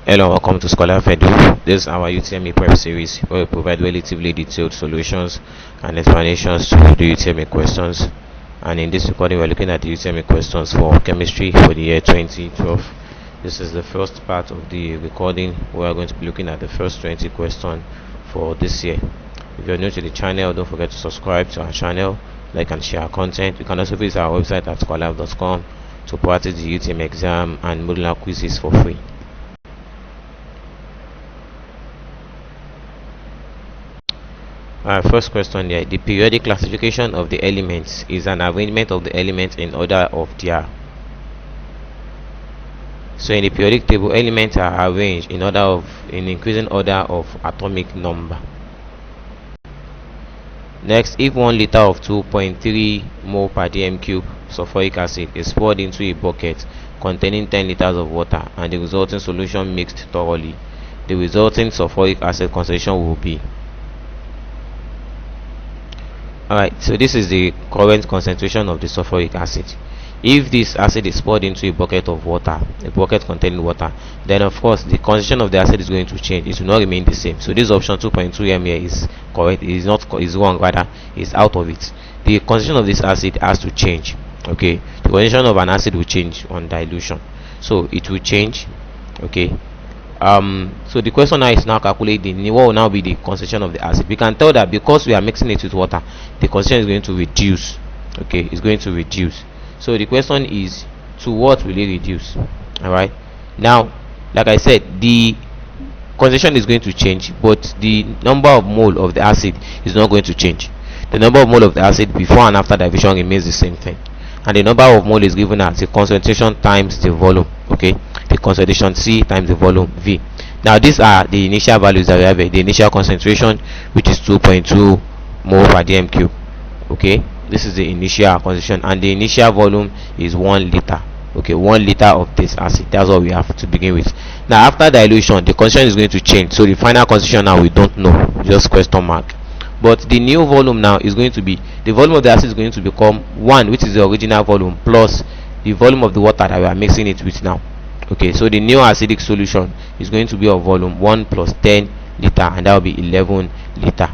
Hello and welcome to Scholar Fedu. This is our UTME prep series where we provide relatively detailed solutions and explanations to the UTME questions. And in this recording, we're looking at the UTME questions for chemistry for the year 2012. This is the first part of the recording. We are going to be looking at the first 20 questions for this year. If you're new to the channel, don't forget to subscribe to our channel, like and share our content. You can also visit our website at scholarlife.com to practice the UTME exam and modular quizzes for free. First question here. The periodic classification of the elements is an arrangement of the elements in order of their. So in the periodic table, elements are arranged in increasing order of atomic number. Next, if 1 liter of 2.3 mole per dm cube sulfuric acid is poured into a bucket containing 10 liters of water and the resulting solution mixed thoroughly, the resulting sulfuric acid concentration will be. Alright, so this is the current concentration of the sulfuric acid. If this acid is poured into a bucket of water, a bucket containing water, then of course the concentration of the acid is going to change. It will not remain the same. So this option 2.2 m here is correct. It is not, is wrong, rather is out of it. The concentration of this acid has to change. Okay, the concentration of an acid will change on dilution, so it will change. Okay. So the question now is now calculating what will now be the concentration of the acid. We can tell that because we are mixing it with water, the concentration is going to reduce. Okay, it's going to reduce. So the question is, to what will it reduce? All right. Now, like I said, the concentration is going to change, but the number of mole of the acid is not going to change. The number of mole of the acid before and after dilution remains the same thing, and the number of mole is given as the concentration times the volume. Okay, the concentration C times the volume V. Now these are the initial values that we have. The initial concentration, which is 2.2 mole per dm cube. Okay, this is the initial concentration, and the initial volume is 1 liter. Okay, 1 liter of this acid. That's what we have to begin with. Now after dilution, the concentration is going to change. So the final concentration now we don't know, just question mark. But the new volume now is going to be, the volume of the acid is going to become 1, which is the original volume, plus the volume of the water that we are mixing it with now. Okay, so the new acidic solution is going to be of volume 1 plus 10 liter, and that will be 11 liter.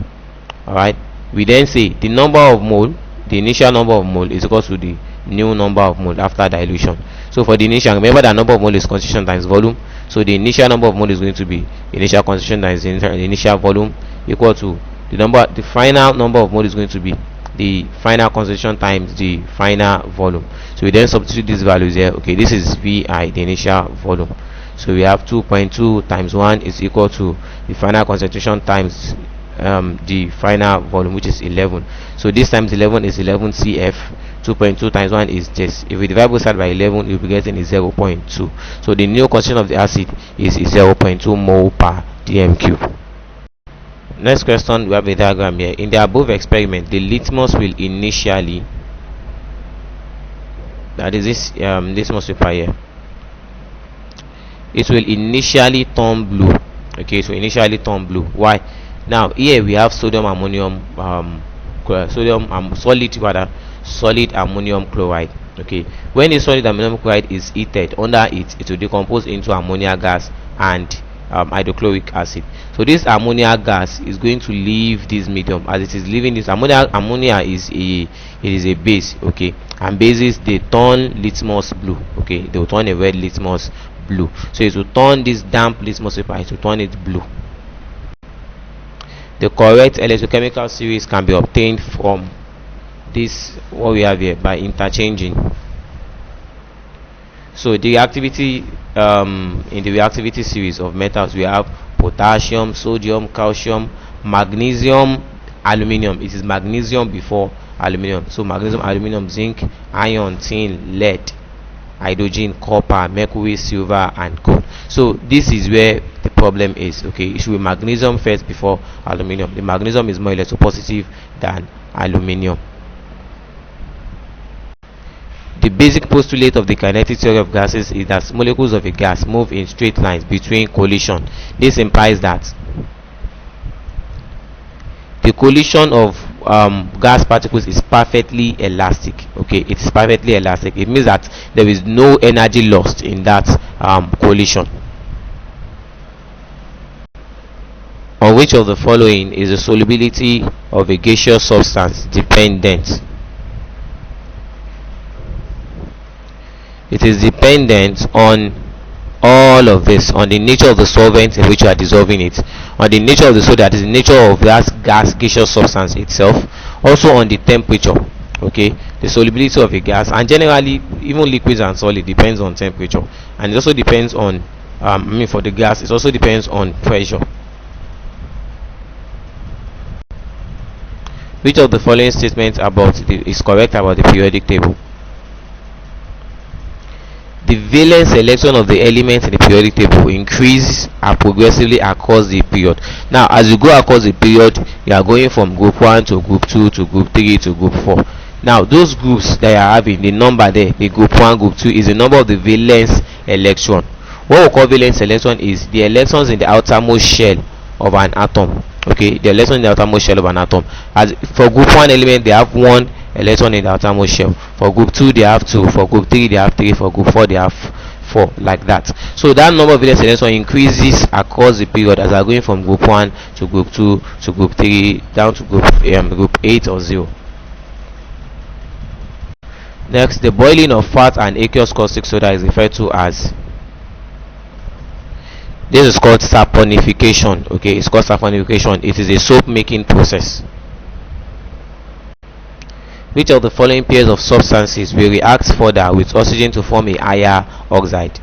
Alright, we then say the number of mole, the initial number of mole is equal to the new number of mole after dilution. So for the initial, remember that number of mole is concentration times volume. So the initial number of mole is going to be initial concentration times the initial volume, equal to the final number of mole is going to be the final concentration times the final volume. So we then substitute these values here. Okay, this is VI, the initial volume. So we have 2.2 times 1 is equal to the final concentration times the final volume, which is 11. So this times 11 is 11 CF. 2.2 times 1 is this. If we divide both sides by 11, you'll be getting is 0.2. So the new concentration of the acid is 0.2 mole per dm cube. Next question, we have a diagram here. In the above experiment, the litmus will initially, that is this litmus paper here, it will initially turn blue. Okay, so initially turn blue. Why? Now here we have solid ammonium chloride. Okay, when the solid ammonium chloride is heated, under it will decompose into ammonia gas and hydrochloric acid. So this ammonia gas is going to leave this medium. As it is leaving this ammonia is a base. Okay, and bases, they turn litmus blue. Okay, they will turn a red litmus blue. So it will turn this damp litmus paper, it will turn it blue. The correct electrochemical series can be obtained from this, what we have here, by interchanging. So the reactivity in the reactivity series of metals, we have potassium, sodium, calcium, magnesium, aluminium. It is magnesium before aluminium. So magnesium, aluminium, zinc, iron, tin, lead, hydrogen, copper, mercury, silver, and gold. So this is where the problem is. Okay, it should be magnesium first before aluminium. The magnesium is more electropositive than aluminium. The basic postulate of the kinetic theory of gases is that molecules of a gas move in straight lines between collision. This implies that the collision of gas particles is perfectly elastic. Okay, it's perfectly elastic. It means that there is no energy lost in that collision. On which of the following is the solubility of a gaseous substance dependent? It is dependent on all of this, on the nature of the solvent in which you are dissolving it, on the nature of the soda, that is the nature of that gaseous substance itself, also on the temperature. Okay, the solubility of a gas, and generally even liquids and solid depends on temperature, and it also depends on for the gas it also depends on pressure. Which of the following statements is correct about the periodic table? The valence electron of the elements in the periodic table increases progressively across the period. Now, as you go across the period, you are going from group 1 to group 2 to group 3 to group 4. Now, those groups that you are having, the number there, the group 1, group 2, is the number of the valence electron. What we call valence electron is the electrons in the outermost shell of an atom. Okay, the electron in the outermost shell of an atom. As for group 1 element, they have 1 electron in the outermost shell. For group 2 they have 2, for group 3 they have 3, for group 4 they have 4, like that. So that number of valence electron increases across the period as they are going from group 1 to group 2 to group 3 down to group 8 or 0. Next, the boiling of fat and aqueous caustic soda is referred to as, this is called saponification. Okay, it's called saponification. It is a soap making process. Which of the following pairs of substances will react further with oxygen to form a higher oxide?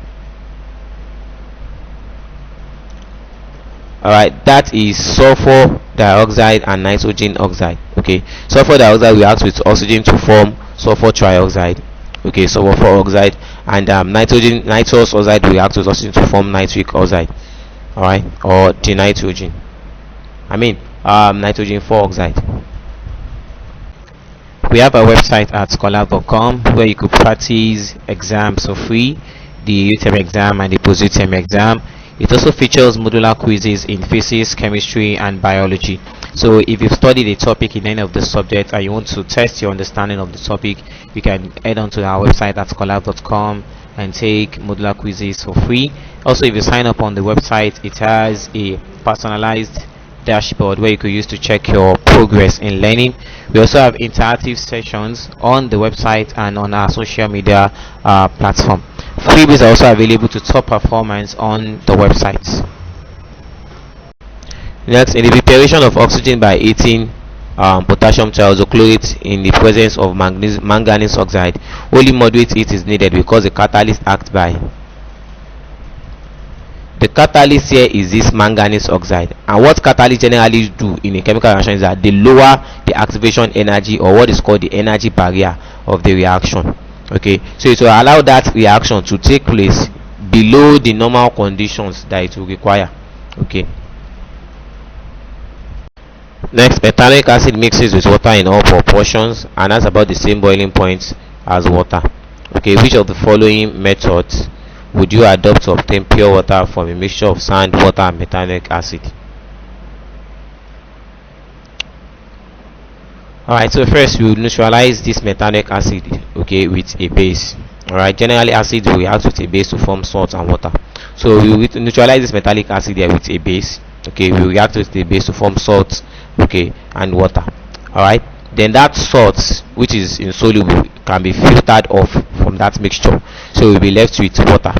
Alright, that is sulfur dioxide and nitrogen oxide. Okay, sulfur dioxide reacts with oxygen to form sulfur trioxide. Okay, sulfur oxide, and nitrous oxide reacts with oxygen to form nitric oxide. Alright, or dinitrogen. Nitrogen 4 oxide. We have a website at scholar.com where you could practice exams for free, the UTME exam and the post-UTME exam. It also features modular quizzes in physics, chemistry and biology. So if you've studied a topic in any of the subjects and you want to test your understanding of the topic, you can head on to our website at scholar.com and take modular quizzes for free. Also, if you sign up on the website, it has a personalized dashboard where you could use to check your progress in learning. We also have interactive sessions on the website and on our social media platform. Freebies are also available to top performance on the website. Next, in the preparation of oxygen by heating potassium thiazochlorate in the presence of manganese oxide, only moderate heat is needed because the catalyst acts by. The catalyst here is this manganese oxide, and what catalysts generally do in a chemical reaction is that they lower the activation energy, or what is called the energy barrier of the reaction. Okay, so it will allow that reaction to take place below the normal conditions that it will require. Okay, next, metallic acid mixes with water in all proportions and has about the same boiling point as water. Okay, which of the following methods would you adopt to obtain pure water from a mixture of sand, water and metallic acid? Alright, so first we will neutralize this metallic acid, okay, with a base. Alright, generally acids will react with a base to form salt and water. So we will neutralize this metallic acid here with a base. Okay, we will react with the base to form salt, okay, and water. Alright, then that salt, which is insoluble, can be filtered off from that mixture, so we'll be left with water.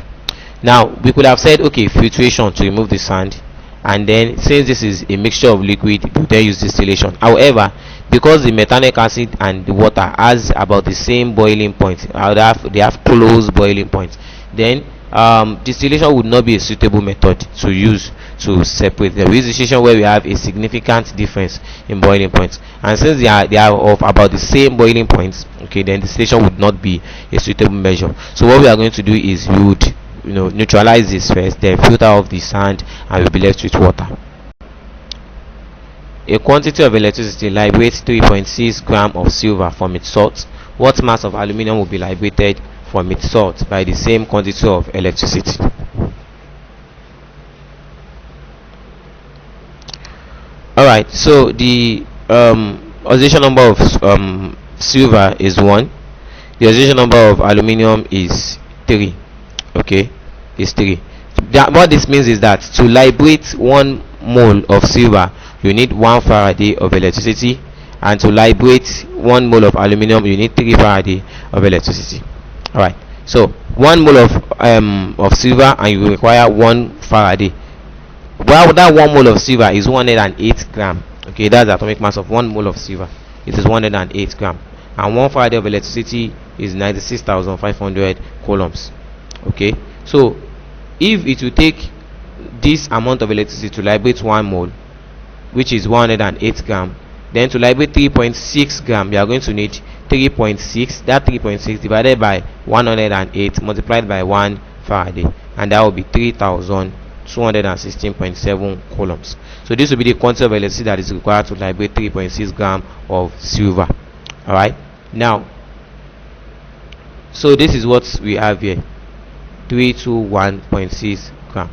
Now we could have said, okay, filtration to remove the sand, and then since this is a mixture of liquid, we then use distillation. However, because the metallic acid and the water has about the same boiling point, they have close boiling point, then distillation would not be a suitable method to use to separate them. We use distillation where we have a significant difference in boiling points, and since they are of about the same boiling points, okay, then distillation would not be a suitable measure. So what we are going to do is we would neutralize this first, then filter off the sand, and we'll be left with water. A quantity of electricity liberates 3.6 grams of silver from its salt. What mass of aluminium will be liberated from its salt by the same quantity of electricity? Alright, so the oxidation number of silver is 1. The oxidation number of aluminium is 3. Okay, is 3. What this means is that to liberate 1 mole of silver, you need 1 Faraday of electricity, and to liberate 1 mole of aluminum, you need 3 Faraday of electricity. All right. So 1 mole of silver, and you require 1 Faraday. Well, that 1 mole of silver is 108 gram. Okay, that's the atomic mass of 1 mole of silver. It is 108 gram, and 1 Faraday of electricity is 96,500 coulombs. Okay, so if it will take this amount of electricity to liberate 1 mole, which is 108 gram, then to liberate 3.6 gram, you are going to need 3.6. That 3.6 divided by 108 multiplied by 1 Faraday, and that will be 3,216.7 coulombs. So this will be the quantity of electricity that is required to liberate 3.6 gram of silver. All right. Now, so this is what we have here, 321.6 gram.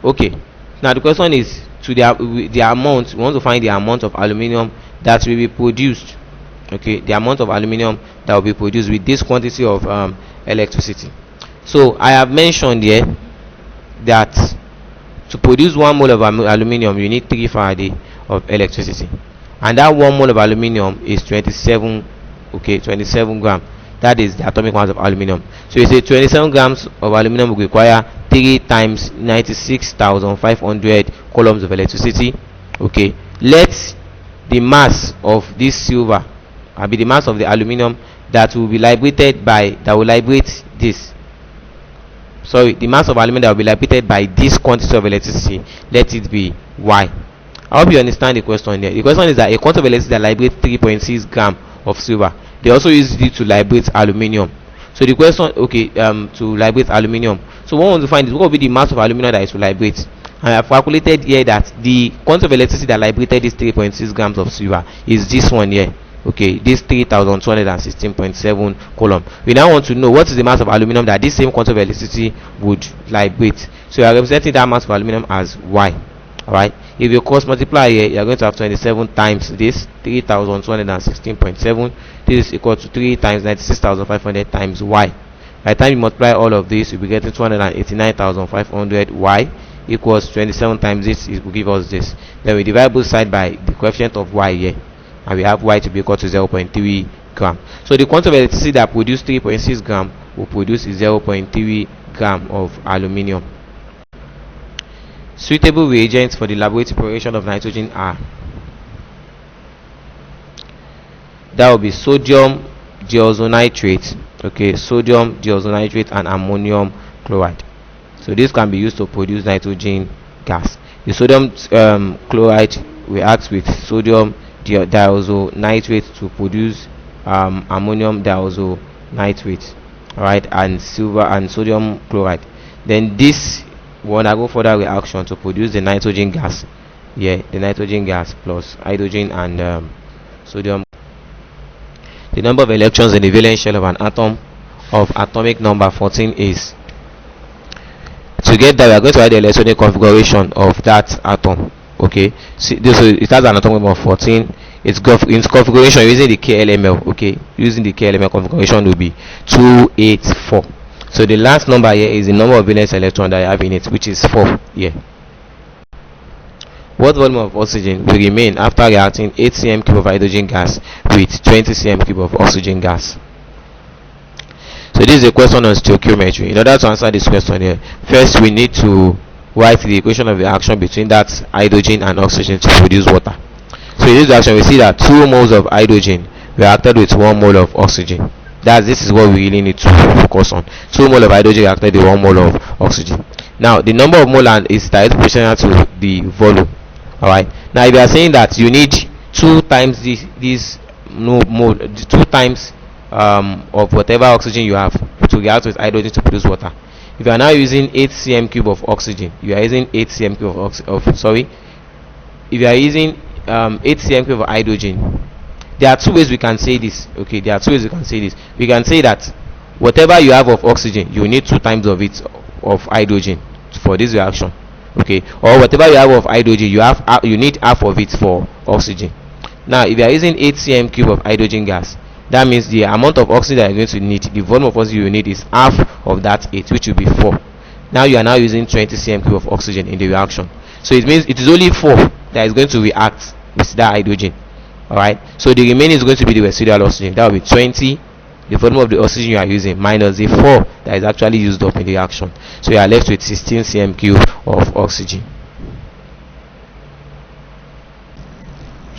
Okay. Now the question is to the amount. We want to find the amount of aluminum that will be produced. Okay, the amount of aluminum that will be produced with this quantity of electricity. So I have mentioned here that to produce 1 mole of aluminum, you need 3 Faraday of electricity, and that 1 mole of aluminum is 27. Okay, 27 gram. That is the atomic mass of aluminum. So you say 27 grams of aluminum will require 3 times 96,500 coulombs of electricity. Okay, let the mass of this silver be the mass of the aluminum that will be liberated by this. Sorry, the mass of aluminum that will be liberated by this quantity of electricity, let it be Y. I hope you understand the question here. The question is that a quantity of electricity that liberates 3.6 gram of silver, they also use it to liberate aluminum. So the question, okay, to liberate aluminum. So what we want to find is what will be the mass of aluminum that is to liberate. And I have calculated here that the quantity of electricity that liberated this 3.6 grams of silver is this one here. Okay, this 3,216.7 coulomb. We now want to know what is the mass of aluminum that this same quantity of electricity would liberate. So you are representing that mass of aluminum as Y. Alright, if you cross multiply here, you are going to have 27 times this 3,216.7. This is equal to 3 times 96,500 times Y. By the time you multiply all of this, you'll be getting 289,500 Y equals 27 times this, it will give us this. Then we divide both sides by the coefficient of Y here, and we have Y to be equal to 0.3 gram. So the quantity of electricity that produced 3.6 gram will produce 0.3 gram of aluminium. Suitable reagents for the laboratory preparation of nitrogen are, that will be sodium deoxynitrate. Okay, sodium deoxynitrate and ammonium chloride. So this can be used to produce nitrogen gas. The sodium chloride reacts with sodium deoxynitrate to produce ammonium deoxynitrate, alright, and silver and sodium chloride. Then this will undergo further reaction to produce the nitrogen gas. Yeah, the nitrogen gas plus hydrogen and sodium. The number of electrons in the valence shell of an atom of atomic number 14 is. To get that, we are going to write the electronic configuration of that atom. Okay, see this, it has an atomic number 14. Its configuration using the KLML. Okay, using the KLML configuration will be 284. So the last number here is the number of valence electrons that I have in it, which is 4 here. What volume of oxygen will remain after reacting 8 cm cube of hydrogen gas with 20 cm cube of oxygen gas? So this is a question on stoichiometry. In order to answer this question here, first we need to write the equation of the reaction between that hydrogen and oxygen to produce water. So in this reaction, we see that 2 moles of hydrogen reacted with 1 mole of oxygen. This is what we really need to focus on. 2 mole of hydrogen reacted with 1 mole of oxygen. Now the number of mole is directly proportional to the volume. Alright. Now if you are saying that you need 2 times this mole, 2 times of whatever oxygen you have to react with hydrogen to produce water. If you are now using 8 cm cube of oxygen, you are using 8 cm cube if you are using 8 cm cube of hydrogen, there are 2 ways we can say this. Okay, there are 2 ways we can say this. We can say that whatever you have of oxygen, you need 2 times of it of hydrogen for this reaction. Okay, or whatever you have of hydrogen, you need half of it for oxygen. Now if you are using 8 cm cube of hydrogen gas, that means the amount of oxygen that you're going to need, the volume of oxygen you need is half of that 8, which will be 4. Now you are now using 20 cm cube of oxygen in the reaction. So it means it is only 4 that is going to react with that hydrogen. Alright, so the remaining is going to be the residual oxygen. That will be 20, the volume of the oxygen you are using, minus the 4 that is actually used up in the reaction. So you are left with 16 cm³ of oxygen.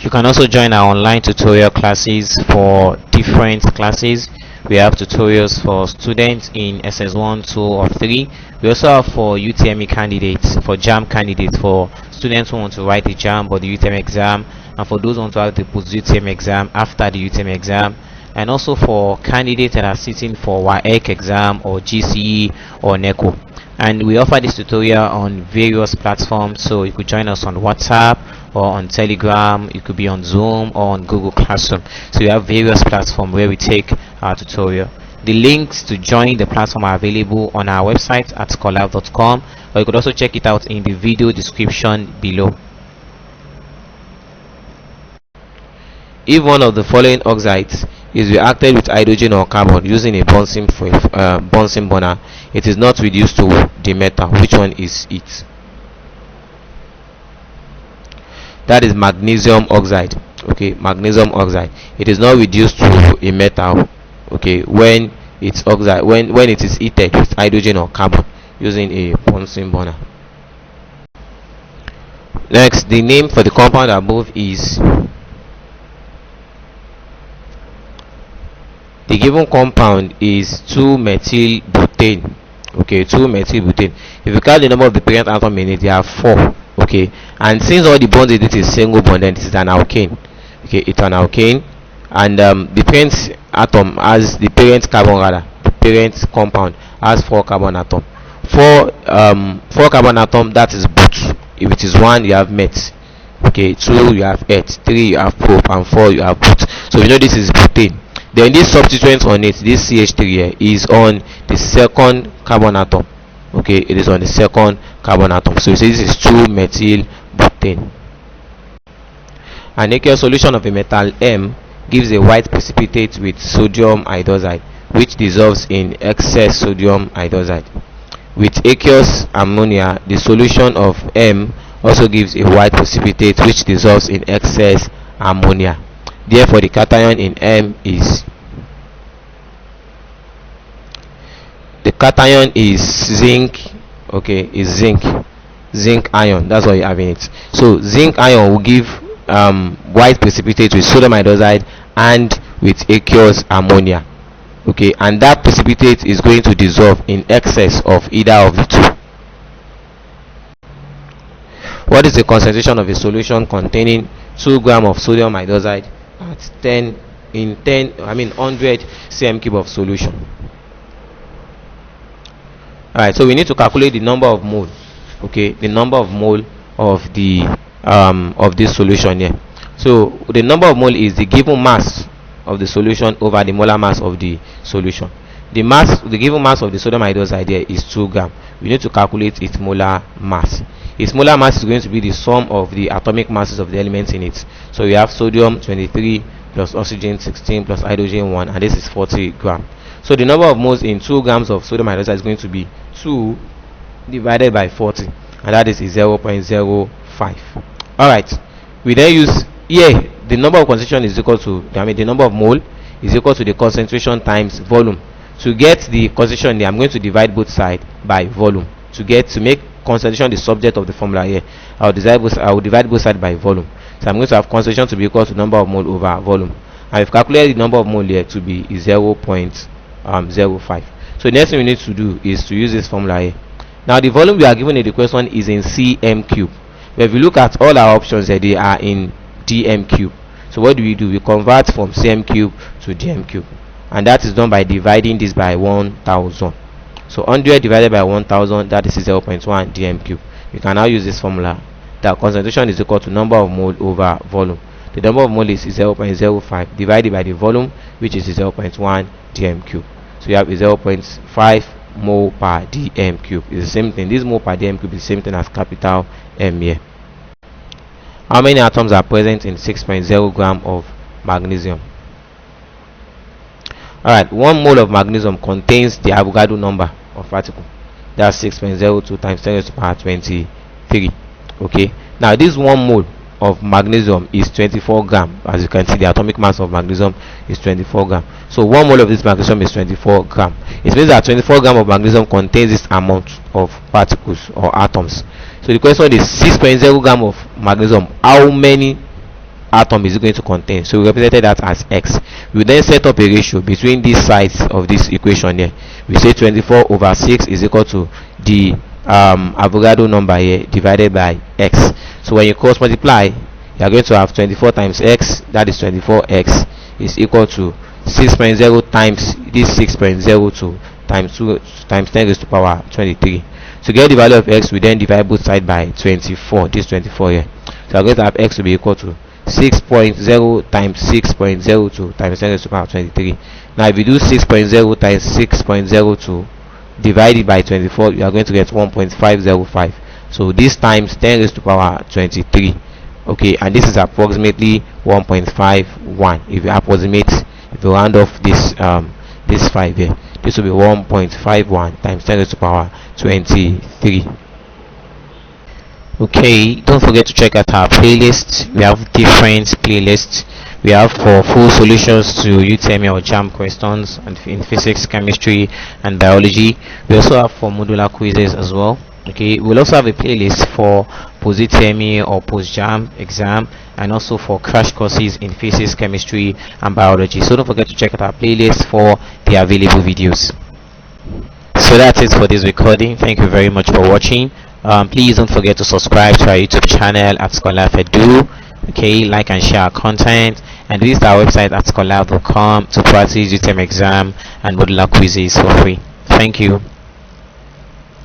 You can also join our online tutorial classes for different classes. We have tutorials for students in SS1, 2, or 3. We also have for UTME candidates, for JAMB candidates, for students who want to write the JAMB or the UTME exam, and for those who want to have the post-UTME exam after the UTME exam, and also for candidates that are sitting for WAEC exam or GCE or NECO. And we offer this tutorial on various platforms, so you could join us on WhatsApp or on Telegram, you could be on Zoom or on Google Classroom. So we have various platforms where we take our tutorial. The links to join the platform are available on our website at scholar.com, or you could also check it out in the video description below. If one of the following oxides is reacted with hydrogen or carbon using a Bunsen burner, it is not reduced to the metal. Which one is it? That is magnesium oxide. Okay, magnesium oxide. It is not reduced to a metal. Okay, when it's oxide, when it is heated with hydrogen or carbon using a Bunsen burner. Next, the name for the compound above is, the given compound is 2-methylbutane. Okay, 2-methylbutane. If you count the number of the parent atom in it, there are 4. Okay, and since all the bonds in it is single bond, then this is an alkane. Okay, it's an alkane, and the parent atom has the parent carbon, rather the parent compound has 4 carbon atom. 4 carbon atom, that is but. If it is 1, you have met. Okay, 2 you have et, 3 you have prop, and 4 you have but. So you know this is butane. Then this substituent on it, this CH3 here, is on the 2nd carbon atom. Okay, it is on the 2nd carbon atom. So you see this is 2-methylbutane. An aqueous solution of a metal M gives a white precipitate with sodium hydroxide, which dissolves in excess sodium hydroxide. With aqueous ammonia, the solution of M also gives a white precipitate which dissolves in excess ammonia. Therefore, the cation in M is, the cation is zinc. Okay, is zinc ion. That's what you have in it. So zinc ion will give white precipitate with sodium hydroxide and with aqueous ammonia. Okay, and that precipitate is going to dissolve in excess of either of the two. What is the concentration of a solution containing 2 grams of sodium hydroxide at 100 cm³ of solution? Alright, so we need to calculate the number of mole. Okay, the number of mole of the of this solution here. So the number of mole is the given mass of the solution over the molar mass of the solution. The given mass of the sodium hydroxide here is 2 grams. We need to calculate its molar mass. Its molar mass is going to be the sum of the atomic masses of the elements in it. So we have sodium 23 plus oxygen 16 plus hydrogen 1, and this is 40 grams. So the number of moles in 2 grams of sodium hydroxide is going to be 2 divided by 40, and that is 0.05. Alright, we then use here the number of concentration is equal to, the number of mole is equal to the concentration times volume. To get the concentration here, I'm going to divide both sides by volume. To make concentration the subject of the formula here, I will divide both sides by volume. So I'm going to have concentration to be equal to number of mole over volume. And we've calculated the number of mole here to be 0.05. So the next thing we need to do is to use this formula here. Now the volume we are given in the question is in cm³. But if you look at all our options here, they are in dm³. So what do? We convert from cm³ to dm³, and that is done by dividing this by 1000. So 100 divided by 1000, that is 0.1 dm³. You can now use this formula that concentration is equal to number of mole over volume. The number of mole is 0.05 divided by the volume, which is 0.1 dm³. So you have 0.5 mole per dm³. It's the same thing. This mole per dm³ is the same thing as capital M here. How many atoms are present in 6.0 gram of magnesium? Alright, 1 mole of magnesium contains the Avogadro number of particle. That's 6.02 times 10 to the power 23. Okay, now this 1 mole of magnesium is 24 gram. As you can see, the atomic mass of magnesium is 24 gram. So 1 mole of this magnesium is 24 gram. It means that 24 gram of magnesium contains this amount of particles or atoms. So the question is 6.0 gram of magnesium, how many atom is it going to contain? So we represented that as x. We then set up a ratio between these sides of this equation here. We say 24 over 6 is equal to the Avogadro number here divided by x. So when you cross multiply, you are going to have 24 times x, that is 24x, is equal to 6.0 times this 6.02 times 2 times 10 raised to power 23. To get the value of x, we then divide both sides by 24, this 24 here. So we are going to have x to be equal to 6.0 times 6.02 times 10 raised to power 23. Now if you do 6.0 times 6.02 divided by 24, you are going to get 1.505. So this times 10 raised to power 23. Okay, and this is approximately 1.51. If you approximate, if you round off this 5 here, this will be 1.51 times 10 raised to power 23. Okay, don't forget to check out our playlist. We have different playlists. We have for full solutions to UTME or JAMB questions and in physics, chemistry, and biology. We also have for modular quizzes as well. Okay, we'll also have a playlist for post UTME or post JAMB exam, and also for crash courses in physics, chemistry, and biology. So don't forget to check out our playlist for the available videos. So that's it for this recording. Thank you very much for watching. Please don't forget to subscribe to our YouTube channel at Scholar Edu. Okay, like and share our content, and visit our website at scholar.com to practice UTM exam and modular quizzes for free. Thank you.